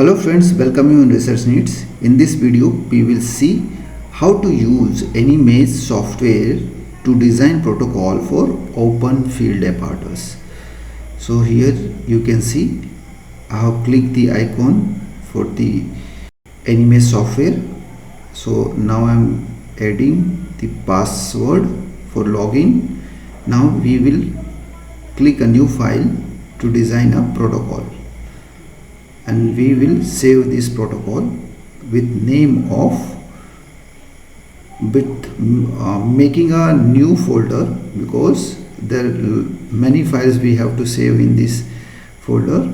Hello friends, welcome you in Research Needs. In this video, we will see how to use AnyMaze software to design protocol for open field apparatus. So here you can see I have clicked the icon for the AnyMaze software. So now I am adding the password for login. Now we will click a new file to design a protocol. And we will save this protocol with name of making a new folder, because there are many files we have to save in this folder.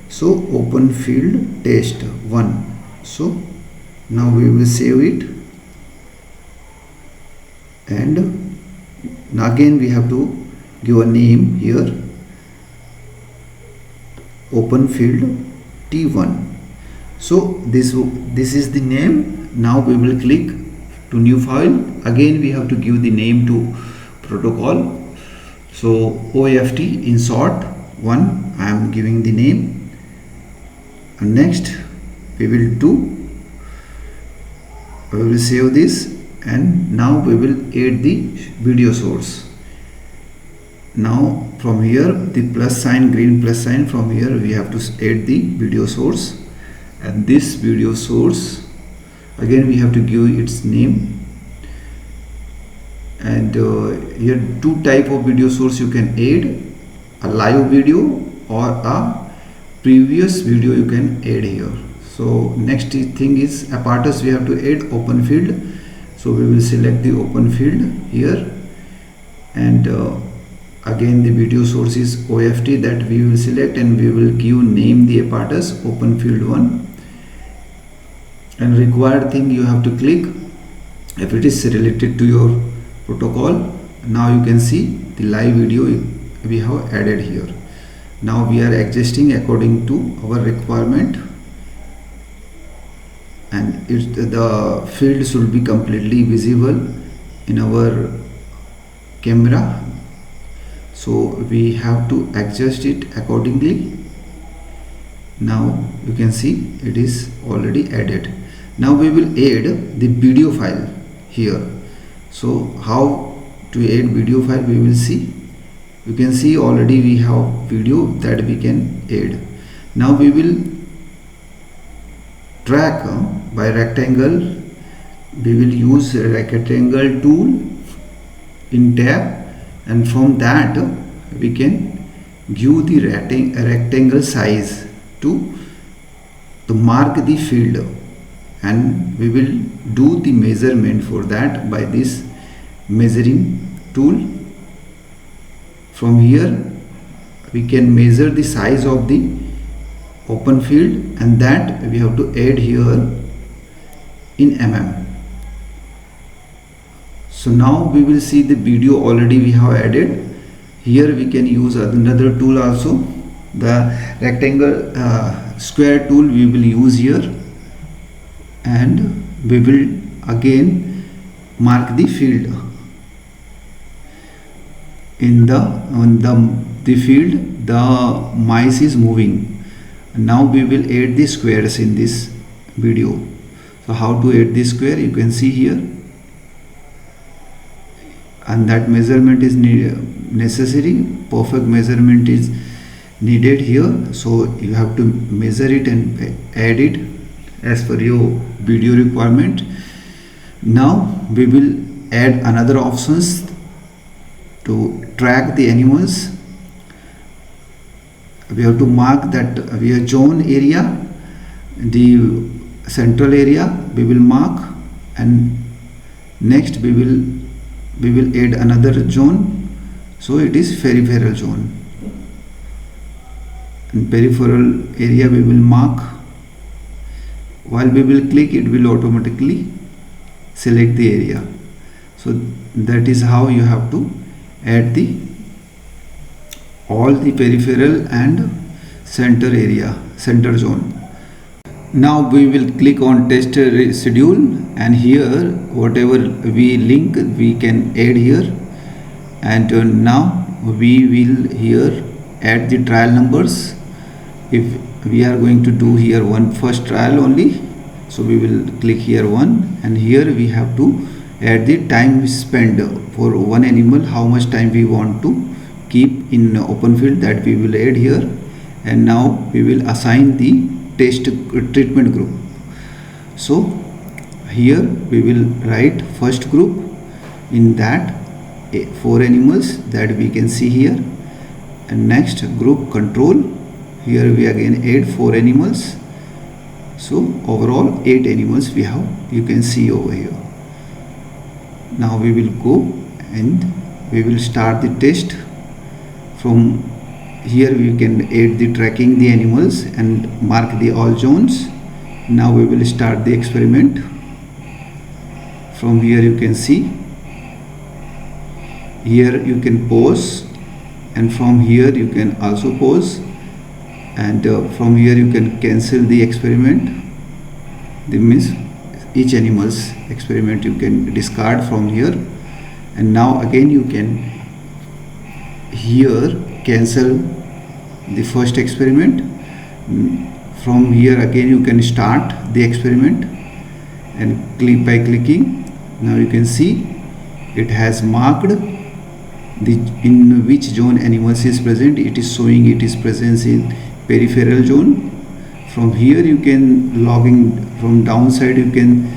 So open field test 1. So now we will save it, and again we have to give a name here, open field T1. So this is the name. Now we will click to new file. Again we have to give the name to protocol. So OFT in short 1 I am giving the name, and next we will save this, and now we will add the video source. Now from here the plus sign, green plus sign, from here we have to add the video source, and this video source again we have to give its name. And here two type of video source you can add, a live video or a previous video you can add here. So next thing is apparatus, we have to add open field. So we will select the open field here, and again the video source is OFT that we will select, and we will give name the apparatus open field 1. And required thing you have to click if it is related to your protocol. Now you can see the live video we have added here. Now we are adjusting according to our requirement, and the field should be completely visible in our camera. So we have to adjust it accordingly. Now you can see it is already added. Now we will add the video file here. So how to add video file we will see. You can see already we have video that we can add. Now we will track by rectangle. We will use a rectangle tool in tab, and from that we can give the rectangle size to mark the field, and we will do the measurement for that by this measuring tool. From here we can measure the size of the open field, and that we have to add here in mm. So now we will see the video already we have added. Here we can use another tool also, the rectangle square tool we will use here, and we will again mark the field. On the field the mice is moving. Now we will add the squares in this video. So how to add the square you can see here, and that measurement is necessary. Perfect measurement is needed here, so you have to measure it and add it as per your video requirement. Now we will add another options to track the animals. We have to mark that we have zone area, the central area we will mark, and next we will add another zone. So it is peripheral zone, and peripheral area we will mark. While we will click, it will automatically select the area. So that is how you have to add all the peripheral and center zone. Now we will click on test schedule, and here whatever we link we can add here, and now we will here add the trial numbers. If we are going to do here one first trial only. So we will click here one, and here we have to add the time spent for one animal, how much time we want to keep in open field, that we will add here. And now we will assign the test treatment group. So here we will write first group, in that 4 animals that we can see here, and next group control, here we again add 4 animals. So overall 8 animals we have, you can see over here. Now we will go and we will start the test. From here we can add the tracking the animals and mark the all zones. Now we will start the experiment. From here you can see, here you can pause, and from here you can also pause, and from here you can cancel the experiment. That means each animal's experiment you can discard from here. And now again you can here cancel the first experiment. From here again you can start the experiment, and click by clicking. Now you can see it has marked the in which zone animals is present. It is showing it is presence in peripheral zone. From here you can log in, from downside you can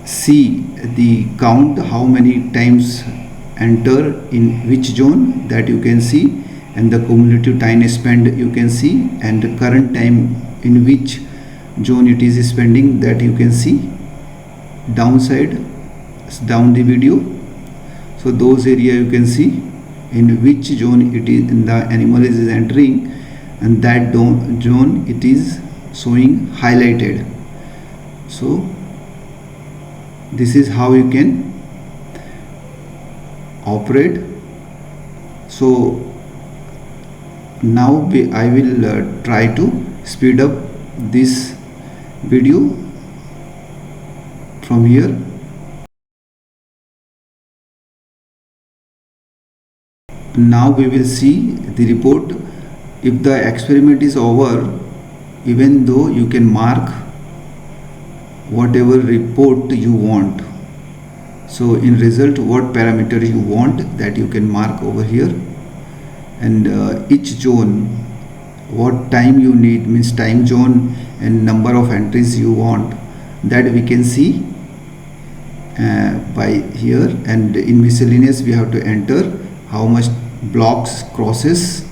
see the count, how many times enter in which zone, that you can see, and the cumulative time spent you can see, and the current time in which zone it is spending, that you can see downside down the video. So those area you can see in which zone it is in the animal is entering, and that zone it is showing highlighted. So this is how you can operate. So now I will try to speed up this video from here. Now we will see the report. If the experiment is over, even though you can mark whatever report you want. So in result what parameter you want, that you can mark over here, and each zone what time you need, means time zone and number of entries you want, that we can see by here. And in miscellaneous we have to enter how much blocks crosses.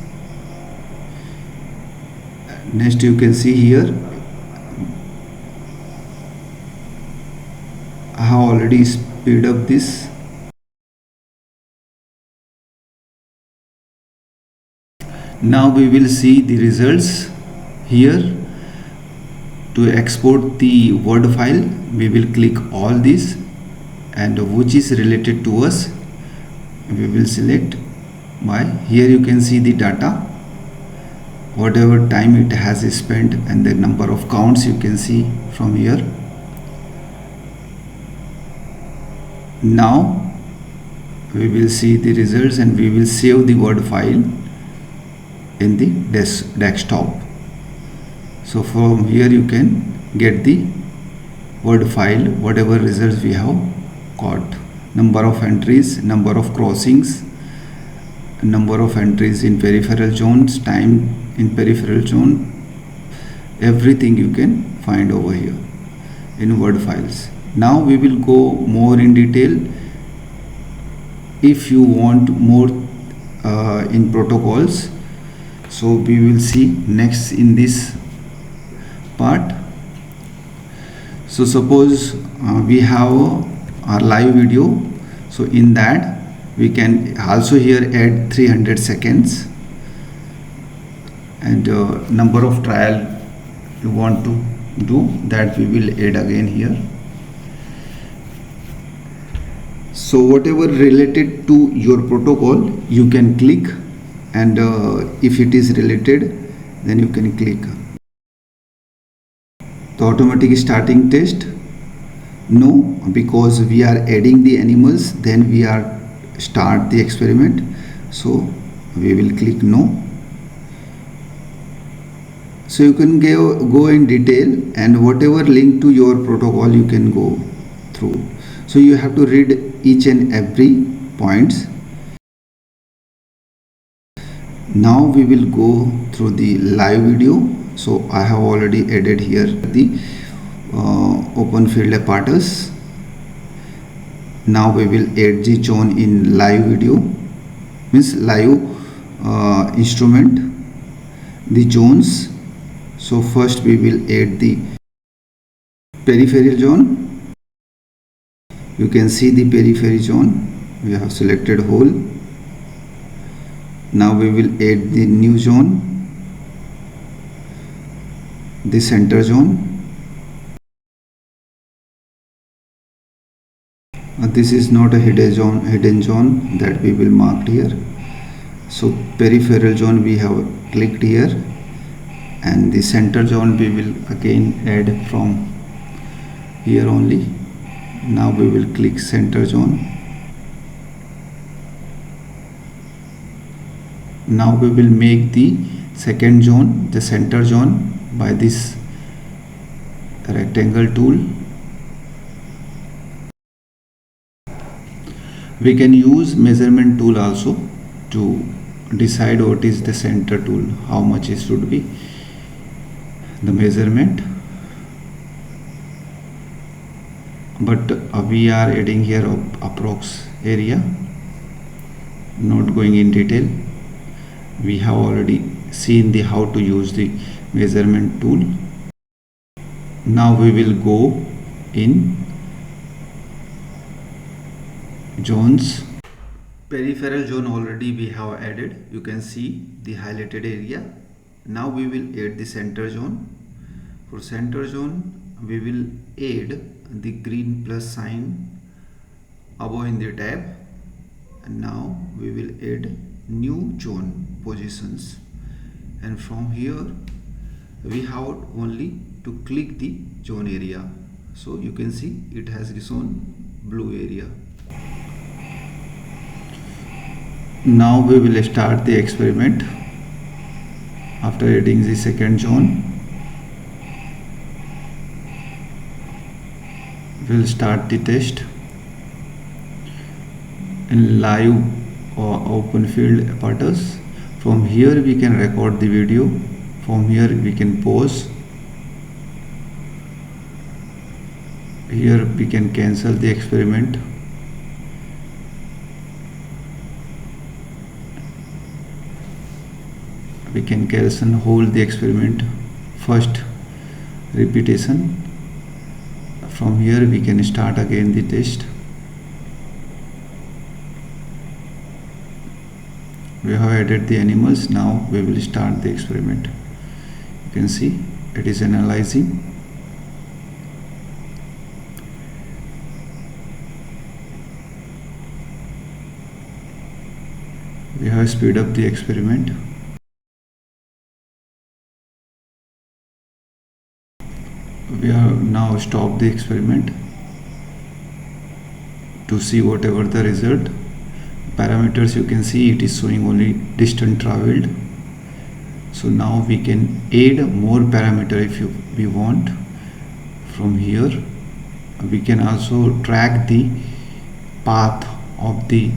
Next you can see here I have already speed up this. Now we will see the results here. To export the Word file, we will click all this, and which is related to us we will select by. Here you can see the data, whatever time it has spent, and the number of counts you can see from here. Now we will see the results, and we will save the Word file in the desktop. So from here you can get the Word file, whatever results we have got, number of entries, number of crossings, number of entries in peripheral zones, time in peripheral zone, everything you can find over here in Word files. Now we will go more in detail. If you want more in protocols, so we will see next in this part. So suppose we have our live video, so in that we can also here add 300 seconds, and number of trial you want to do, that we will add again here. So whatever related to your protocol you can click, and if it is related then you can click. The automatic starting test, no, because we are adding the animals, then we are start the experiment, so we will click no. So you can go in detail, and whatever link to your protocol you can go through. So you have to read each and every points. Now we will go through the live video. So I have already added here the open field apparatus. Now we will add the zone in live video, means live instrument, the zones. So first we will add the peripheral zone. You can see the peripheral zone. We have selected whole. Now we will add the new zone, the center zone. This is not a hidden zone that we will mark here. So peripheral zone we have clicked here, and the center zone we will again add from here only. Now we will click center zone. Now we will make the second zone, the center zone, by this rectangle tool. We can use measurement tool also to decide what is the center tool, how much it should be the measurement. But we are adding here approx area, not going in detail. We have already seen the how to use the measurement tool. Now we will go in zones. Peripheral zone already we have added. You can see the highlighted area. Now we will add the center zone. For center zone we will add the green plus sign above in the tab, and now we will add new zone positions, and from here we have only to click the zone area. So you can see it has shown blue area. Now we will start the experiment. After adding the second zone, we will start the test in live or open field apparatus. From here we can record the video. From here we can pause. Here we can cancel the experiment. We can cancel and hold the experiment first repetition. From here we can start again the test. We have added the animals. Now we will start the experiment. You can see it is analyzing. We have speed up the experiment. We have now stopped the experiment to see whatever the result. Parameters, you can see it is showing only distance traveled. So now we can add more parameter if we want. From here we can also track the path of the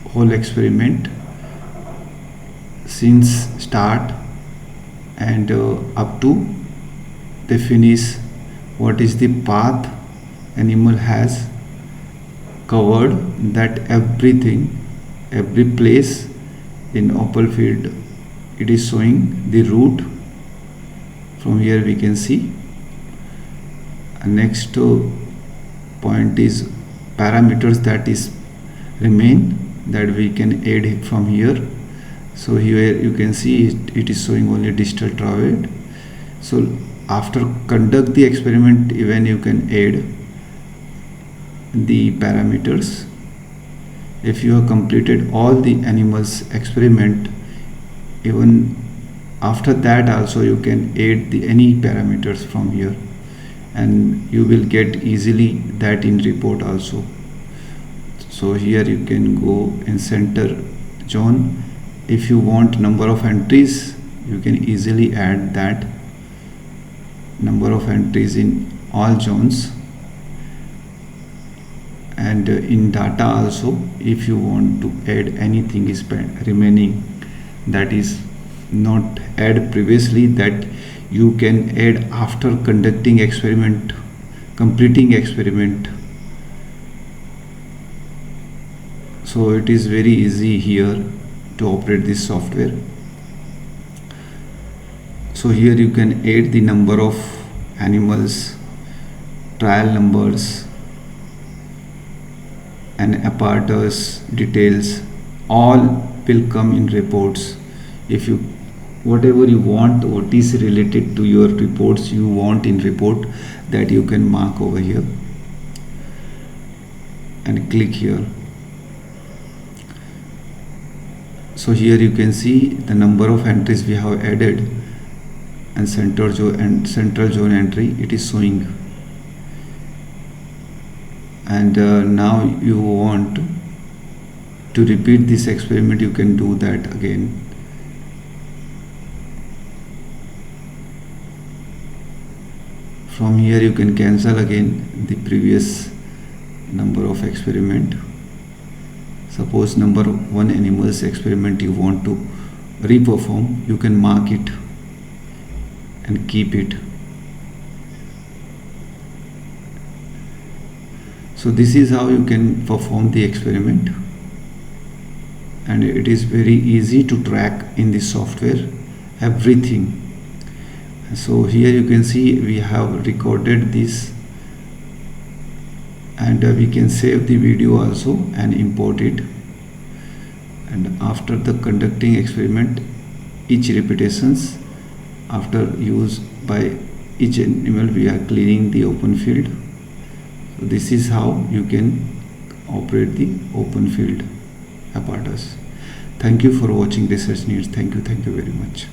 whole experiment since start and up to the finish. What is the path animal has covered, that everything, every place in open field it is showing the route. From here we can see. Next point is parameters that is remain, that we can add from here. So here you can see it is showing only distance traveled. So after conduct the experiment, even you can add the parameters. If you have completed all the animals experiment, even after that also you can add the any parameters from here, and you will get easily that in report also. So here you can go in center zone. If you want number of entries, you can easily add that number of entries in all zones, and in data also, if you want to add anything is remaining that is not add previously, that you can add after conducting experiment, completing experiment. So it is very easy here to operate this software. So here you can add the number of animals, trial numbers, and apparatus details. All will come in reports. If you whatever you want, what is related to your reports you want in report, that you can mark over here and click here. So here you can see the number of entries we have added, and central zone entry it is showing. And now you want to repeat this experiment, you can do that again. From here you can cancel again the previous number of experiment. Suppose number 1 animals experiment you want to reperform, you can mark it and keep it. So this is how you can perform the experiment, and it is very easy to track in this software everything. So here you can see we have recorded this, and we can save the video also and import it. And after the conducting experiment, each repetitions after use by each animal, we are cleaning the open field. So this is how you can operate the open field apparatus. Thank you for watching Research Needs. Thank you very much.